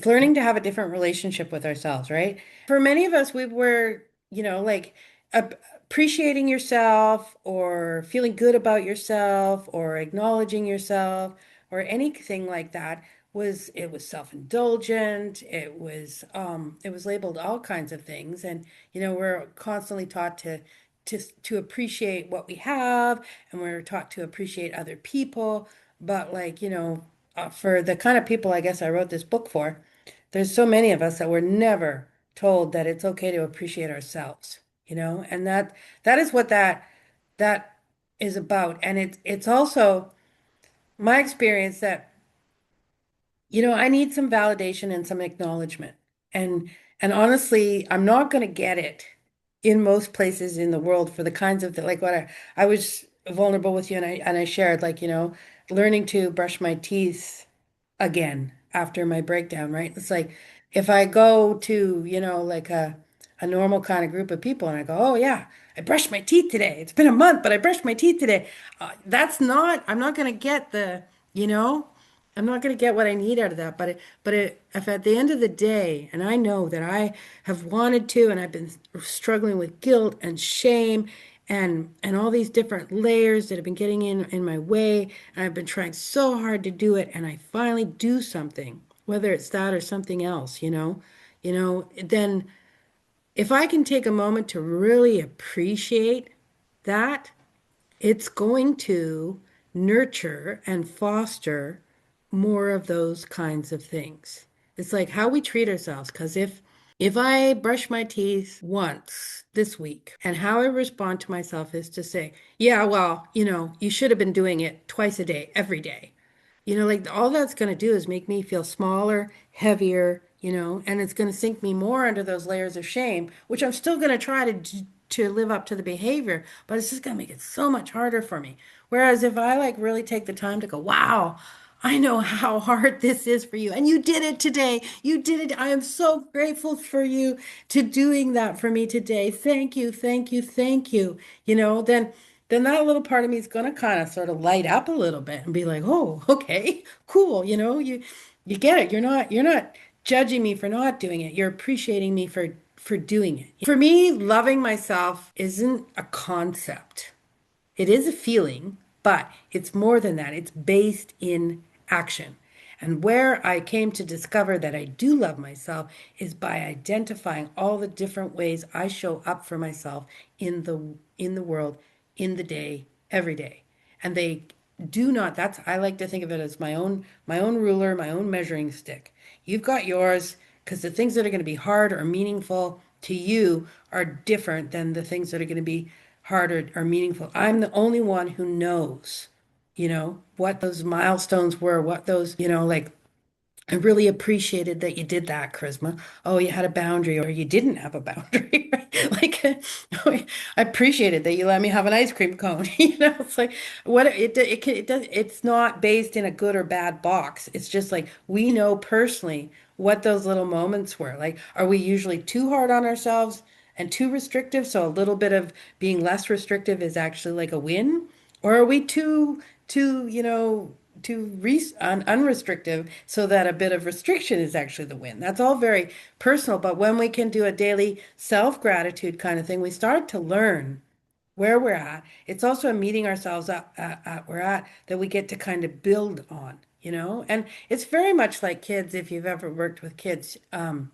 learning to have a different relationship with ourselves, right? For many of us, we were, like appreciating yourself or feeling good about yourself or acknowledging yourself or anything like that it was self-indulgent. It was labeled all kinds of things. And, we're constantly taught to appreciate what we have, and we're taught to appreciate other people. But like, for the kind of people I guess I wrote this book for, there's so many of us that were never told that it's okay to appreciate ourselves, and that is what that is about. And it's also my experience that, I need some validation and some acknowledgement. And honestly, I'm not going to get it in most places in the world for the kinds of like what I was vulnerable with you, and I shared like, learning to brush my teeth again after my breakdown, right? It's like if I go to, like a normal kind of group of people and I go, oh yeah, I brushed my teeth today. It's been a month, but I brushed my teeth today. I'm not going to get you know, I'm not going to get what I need out of that. If at the end of the day, and I know that I have wanted to, and I've been struggling with guilt and shame and all these different layers that have been getting in my way, and I've been trying so hard to do it, and I finally do something, whether it's that or something else, then if I can take a moment to really appreciate that, it's going to nurture and foster more of those kinds of things. It's like how we treat ourselves. Because if I brush my teeth once this week, and how I respond to myself is to say, yeah, well, you should have been doing it twice a day, every day. Like all that's going to do is make me feel smaller, heavier, and it's going to sink me more under those layers of shame, which I'm still going to try to live up to the behavior, but it's just going to make it so much harder for me. Whereas if I like really take the time to go, wow, I know how hard this is for you, and you did it today. You did it. I am so grateful for you to doing that for me today. Thank you, thank you, thank you. Then then that little part of me is going to kind of sort of light up a little bit and be like, "Oh, okay, cool." You get it. You're not judging me for not doing it. You're appreciating me for doing it. For me, loving myself isn't a concept. It is a feeling, but it's more than that. It's based in action. And where I came to discover that I do love myself is by identifying all the different ways I show up for myself in the world, in the day, every day. And they do not, that's I like to think of it as my own ruler, my own measuring stick. You've got yours because the things that are going to be hard or meaningful to you are different than the things that are going to be hard or meaningful. I'm the only one who knows, what those milestones were, what those, like I really appreciated that you did that, Charisma. Oh, you had a boundary or you didn't have a boundary. Like, I appreciated that you let me have an ice cream cone. It's like what it does. It's not based in a good or bad box. It's just like we know personally what those little moments were. Like, are we usually too hard on ourselves and too restrictive? So a little bit of being less restrictive is actually like a win, or are we too unrestrictive so that a bit of restriction is actually the win. That's all very personal, but when we can do a daily self-gratitude kind of thing, we start to learn where we're at. It's also a meeting ourselves up at where we're at that we get to kind of build on. And it's very much like kids, if you've ever worked with kids. When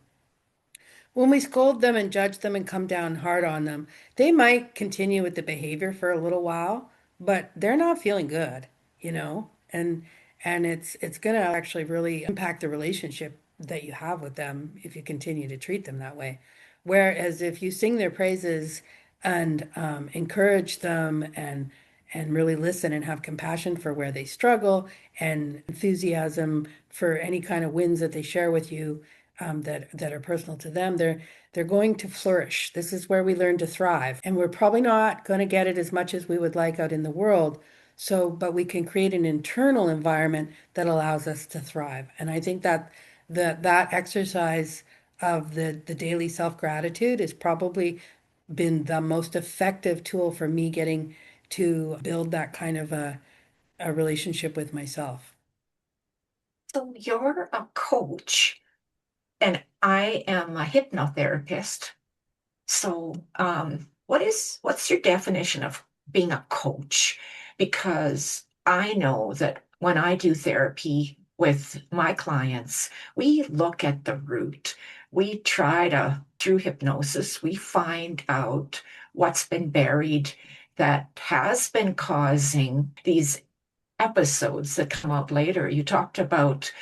we scold them and judge them and come down hard on them, they might continue with the behavior for a little while, but they're not feeling good, you know? And it's going to actually really impact the relationship that you have with them if you continue to treat them that way. Whereas if you sing their praises and encourage them and really listen and have compassion for where they struggle and enthusiasm for any kind of wins that they share with you, that are personal to them, they're going to flourish. This is where we learn to thrive, and we're probably not going to get it as much as we would like out in the world. So, but we can create an internal environment that allows us to thrive. And I think that exercise of the daily self-gratitude has probably been the most effective tool for me getting to build that kind of a relationship with myself. So you're a coach, and I am a hypnotherapist. So, what's your definition of being a coach? Because I know that when I do therapy with my clients, we look at the root. We try to, through hypnosis, we find out what's been buried that has been causing these episodes that come up later. You talked about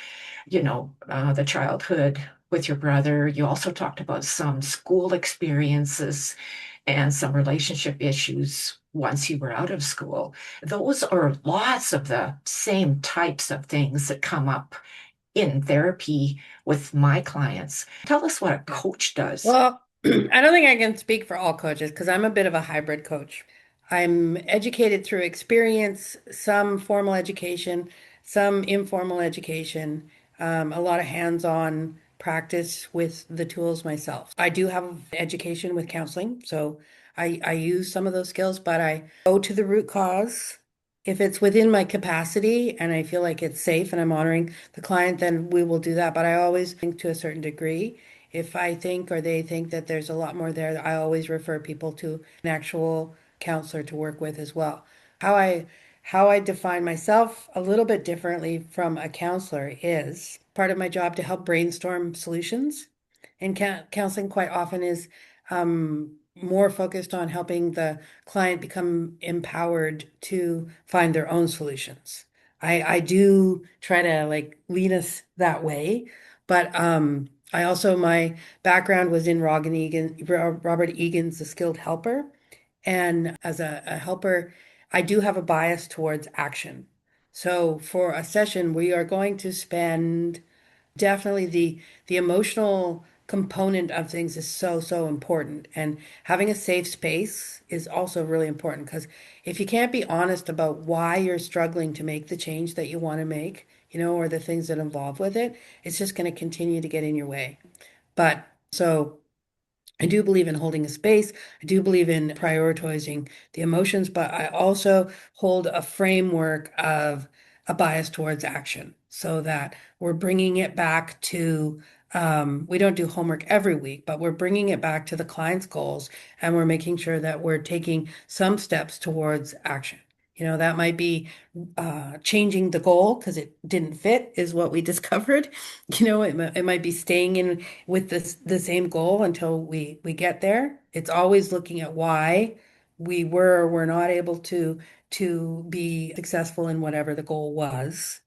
the childhood with your brother. You also talked about some school experiences and some relationship issues once you were out of school. Those are lots of the same types of things that come up in therapy with my clients. Tell us what a coach does. Well, I don't think I can speak for all coaches because I'm a bit of a hybrid coach. I'm educated through experience, some formal education, some informal education, a lot of hands-on practice with the tools myself. I do have education with counseling, so I use some of those skills, but I go to the root cause. If it's within my capacity and I feel like it's safe and I'm honoring the client, then we will do that. But I always think to a certain degree. If I think or they think that there's a lot more there, I always refer people to an actual counselor to work with as well. How I how I define myself a little bit differently from a counselor is part of my job to help brainstorm solutions. And counseling quite often is more focused on helping the client become empowered to find their own solutions. I do try to like lead us that way, but I also, my background was in Robert Egan's The Skilled Helper. And as a helper, I do have a bias towards action. So for a session, we are going to spend definitely the emotional component of things is so important. And having a safe space is also really important because if you can't be honest about why you're struggling to make the change that you want to make, or the things that involve with it, it's just going to continue to get in your way. But so I do believe in holding a space. I do believe in prioritizing the emotions, but I also hold a framework of a bias towards action so that we're bringing it back to, we don't do homework every week, but we're bringing it back to the client's goals and we're making sure that we're taking some steps towards action. That might be changing the goal because it didn't fit, is what we discovered. It might be staying in with the same goal until we get there. It's always looking at why we were or were not able to be successful in whatever the goal was.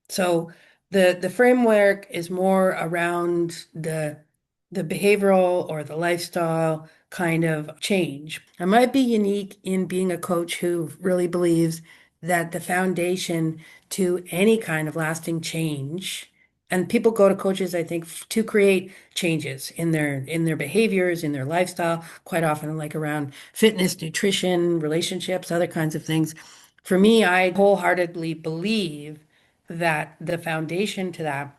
So the framework is more around the behavioral or the lifestyle kind of change. I might be unique in being a coach who really believes that the foundation to any kind of lasting change, and people go to coaches, I think, to create changes in their behaviors, in their lifestyle, quite often like around fitness, nutrition, relationships, other kinds of things. For me, I wholeheartedly believe that the foundation to that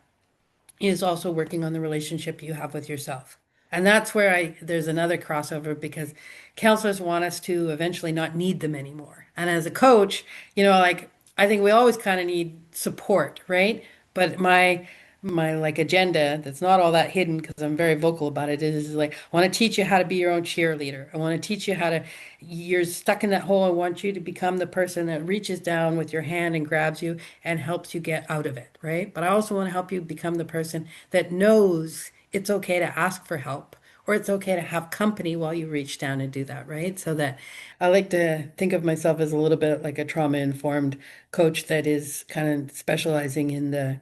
is also working on the relationship you have with yourself. And that's where there's another crossover because counselors want us to eventually not need them anymore. And as a coach, like I think we always kind of need support, right? But my like agenda that's not all that hidden because I'm very vocal about it is like I want to teach you how to be your own cheerleader. I want to teach you how to you're stuck in that hole. I want you to become the person that reaches down with your hand and grabs you and helps you get out of it, right? But I also want to help you become the person that knows it's okay to ask for help or it's okay to have company while you reach down and do that, right? So that I like to think of myself as a little bit like a trauma-informed coach that is kind of specializing in the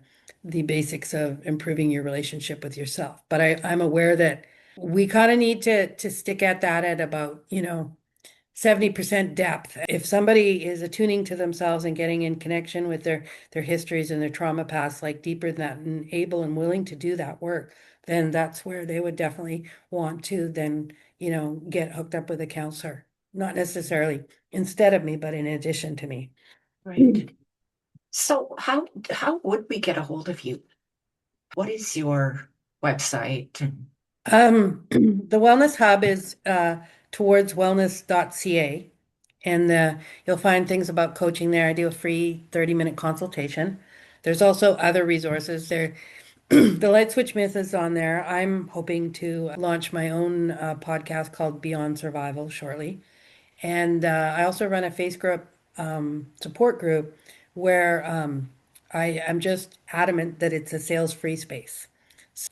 basics of improving your relationship with yourself. But I'm aware that we kind of need to stick at that at about, 70% depth. If somebody is attuning to themselves and getting in connection with their histories and their trauma past, like deeper than that, and able and willing to do that work, then that's where they would definitely want to then, get hooked up with a counselor. Not necessarily instead of me, but in addition to me. Right. So how would we get a hold of you? What is your website? And The Wellness Hub is towardswellness.ca, and you'll find things about coaching there. I do a free 30-minute consultation. There's also other resources there. The Light Switch Myth is on there. I'm hoping to launch my own podcast called Beyond Survival shortly. And I also run a Facebook support group where I am just adamant that it's a sales-free space.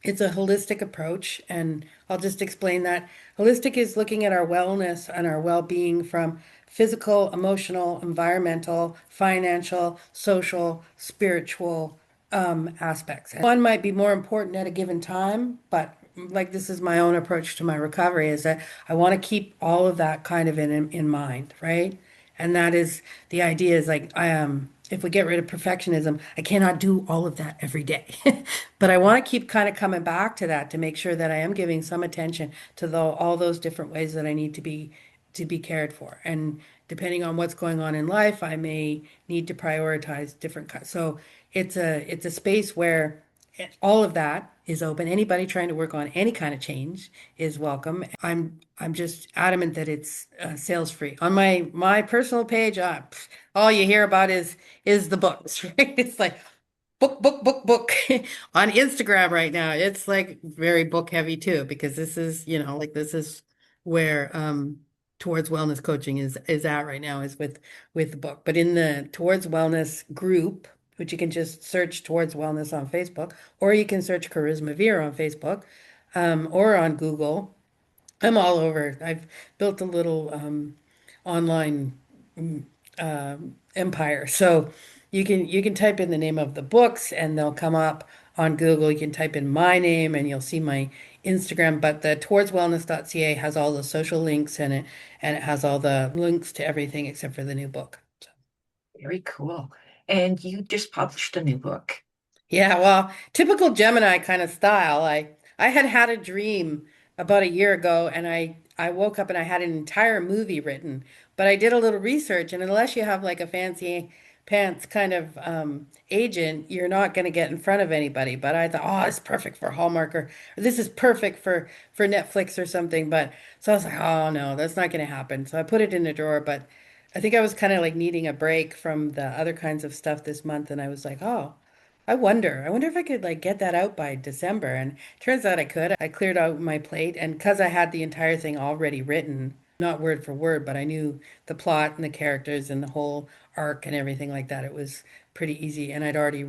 It's a holistic approach, and I'll just explain that. Holistic is looking at our wellness and our well-being from physical, emotional, environmental, financial, social, spiritual aspects. One might be more important at a given time, but like this is my own approach to my recovery is that I want to keep all of that kind of in mind, right? And that is the idea is like if we get rid of perfectionism, I cannot do all of that every day. But I want to keep kind of coming back to that to make sure that I am giving some attention to all those different ways that I need to be cared for. And depending on what's going on in life, I may need to prioritize different so it's a space where all of that is open. Anybody trying to work on any kind of change is welcome. I'm just adamant that it's sales free. On my personal page, all you hear about is the books, right? It's like book, book, book, book. On Instagram right now, it's like very book heavy too, because this is, like this is where Towards Wellness coaching is at right now is with the book. But in the Towards Wellness group, which you can just search Towards Wellness on Facebook, or you can search Kerisma Vere on Facebook, or on Google. I'm all over. I've built a little online empire. So you can type in the name of the books and they'll come up on Google. You can type in my name and you'll see my Instagram. But the towardswellness.ca has all the social links in it and it has all the links to everything except for the new book. very cool. And you just published a new book. Yeah, well, typical Gemini kind of style. I had a dream about a year ago, and I woke up and I had an entire movie written. But I did a little research, and unless you have like a fancy pants kind of agent, you're not going to get in front of anybody. But I thought, oh, it's perfect for Hallmark, or this is perfect for Netflix or something. But so I was like, oh no, that's not going to happen. So I put it in a drawer. But I think I was kind of like needing a break from the other kinds of stuff this month, and I was like, oh. I wonder if I could like get that out by December. And turns out I could. I cleared out my plate, and because I had the entire thing already written, not word for word, but I knew the plot and the characters and the whole arc and everything like that. It was pretty easy. And I'd already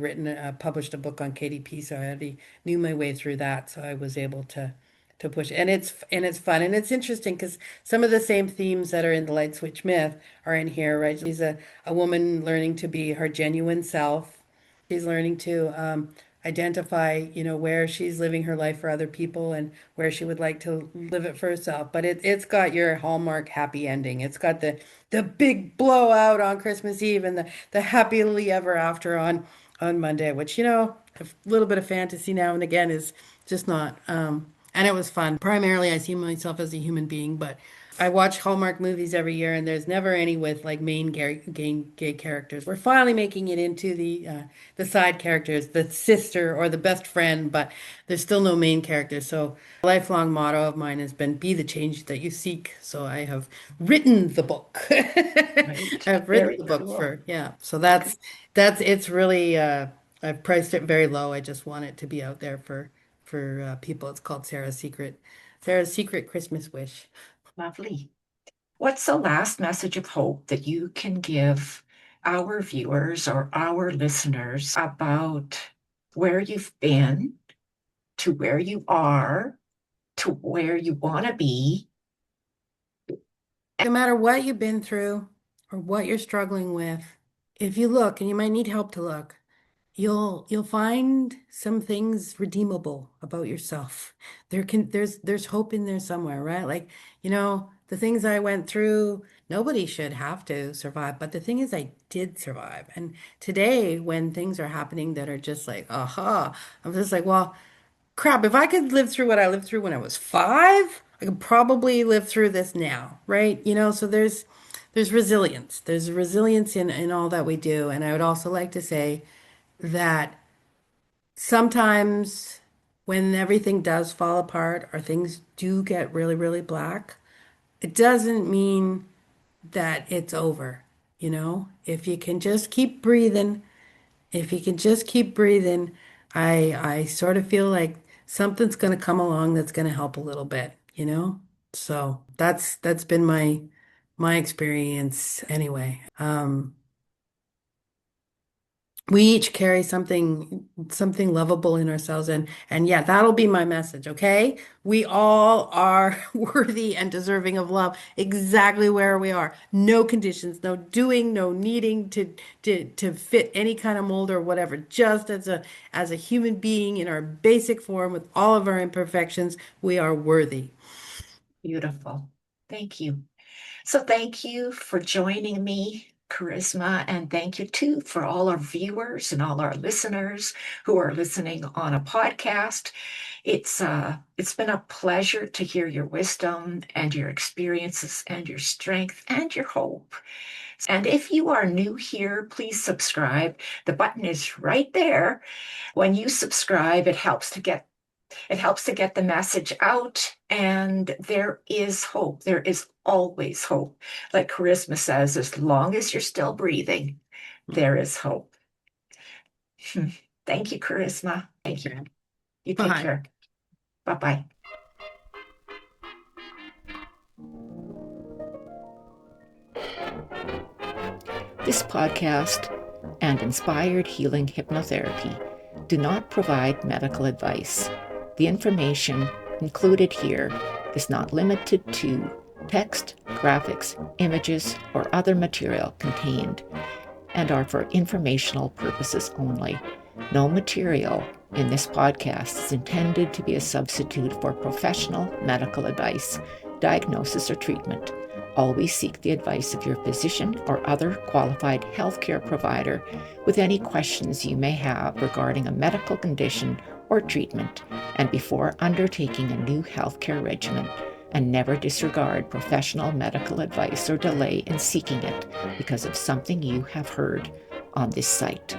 published a book on KDP, so I already knew my way through that. So I was able to push. And it's fun and it's interesting because some of the same themes that are in the Light Switch myth are in here, right? She's a woman learning to be her genuine self. She's learning to identify, where she's living her life for other people and where she would like to live it for herself. But it's got your Hallmark happy ending. It's got the big blowout on Christmas Eve and the happily ever after on Monday, which, a little bit of fantasy now and again is just not. And it was fun. Primarily, I see myself as a human being, but I watch Hallmark movies every year, and there's never any with like main gay characters. We're finally making it into the side characters, the sister or the best friend, but there's still no main character. So, a lifelong motto of mine has been "Be the change that you seek." So I have written the book. Right. I've written Very the book cool. for yeah. So that's it's really I've priced it very low. I just want it to be out there for people. It's called Sarah's Secret Christmas Wish. Lovely. What's the last message of hope that you can give our viewers or our listeners about where you've been to where you are to where you want to be? No matter what you've been through or what you're struggling with, if you look, and you might need help to look, you'll find some things redeemable about yourself. There's hope in there somewhere, right? Like, the things I went through, nobody should have to survive, but the thing is I did survive. And today when things are happening that are just like, aha, I'm just like, well, crap, if I could live through what I lived through when I was five, I could probably live through this now, right? So there's resilience. There's resilience in all that we do. And I would also like to say that sometimes when everything does fall apart or things do get really, really black, it doesn't mean that it's over. If you can just keep breathing, if you can just keep breathing, I sort of feel like something's going to come along that's going to help a little bit. So that's been my experience anyway. We each carry something lovable in ourselves, and yeah, that'll be my message, okay? We all are worthy and deserving of love exactly where we are. No conditions, no doing, no needing to fit any kind of mold or whatever. Just as a human being in our basic form with all of our imperfections, we are worthy. Beautiful. Thank you. So thank you for joining me, Charisma, and thank you too for all our viewers and all our listeners who are listening on a podcast. It's been a pleasure to hear your wisdom and your experiences and your strength and your hope. And if you are new here, please subscribe. The button is right there. When you subscribe, it helps to get the message out, and there is hope. There is always hope. Like Charisma says, as long as you're still breathing, there is hope. Thank you, Charisma. Thank you. Okay. You take Bye. care. Bye bye. This podcast and inspired healing hypnotherapy do not provide medical advice. The information included here is not limited to text, graphics, images, or other material contained and are for informational purposes only. No material in this podcast is intended to be a substitute for professional medical advice, diagnosis, or treatment. Always seek the advice of your physician or other qualified healthcare provider with any questions you may have regarding a medical condition or treatment, and before undertaking a new healthcare regimen, and never disregard professional medical advice or delay in seeking it because of something you have heard on this site.